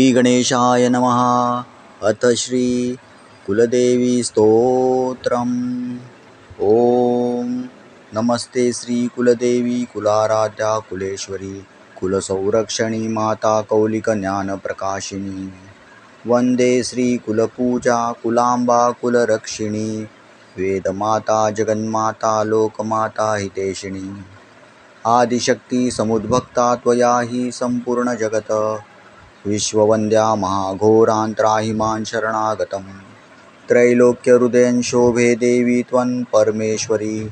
श्रीगणेशाय नमः। अथ श्री कुलदेवी स्तोत्रम्। ओम नमस्ते श्री कुलदेवी कुलाराध्या कुलेश्वरी कुलसंरक्षणी माता कौलिक ज्ञान प्रकाशिनी। वंदे श्री कुलपूजा कुलांबा कुलरक्षिणी वेदमाता जगन्माता लोकमाता हितेशिनी। आदिशक्ति समुद्भक्ता त्वया हि संपूर्ण जगत विश्ववन्द्या महाघोरान्त्राहिमान् शरणागतं। त्रैलोक्यहृदयं शोभे देवी त्वं परमेश्वरी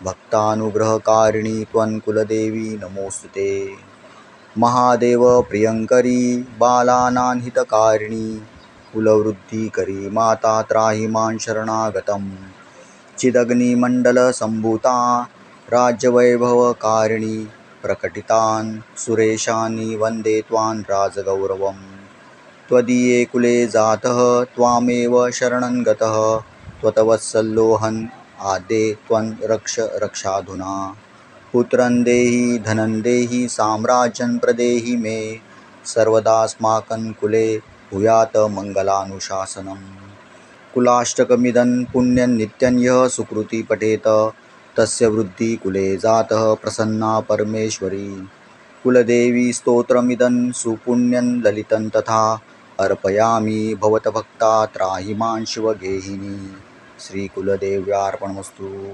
भक्तानुग्रहकारिणी त्वं कुलदेवी नमोस्तुते। महादेव प्रियंकरी बालानां हितकारिणी कुलवृद्धिकरी माता त्राहि मां शरणागतं। चिदग्निमण्डलसम्भूता राज्यवैभवकारिणी प्रकटितान् सुरेशानि वन्दे त्वां राजगौरवम्। त्वदीये कुले जातः त्वामेव शरणं गतः त्वत्वत्सलोऽहम् आद्ये त्वं रक्ष रक्षाधुना। पुत्रं देहि धनं देहि साम्राज्यं प्रदेहि मे सर्वदास्माकं कुले भूयात् मङ्गलानुशासनम्। कुलाष्टकमिदं पुण्यं नित्यं यः सुकृति पठेत तस्य वृद्धि कुले जातः प्रसन्ना परमेश्वरी। कुलदेवी स्तोत्रमिदं सुपुण्यं ललितं तथा अर्पयामि भवतभक्ता त्राहि मां शिवगेहिनी। श्री कुलदेव्यार्पणमस्तु।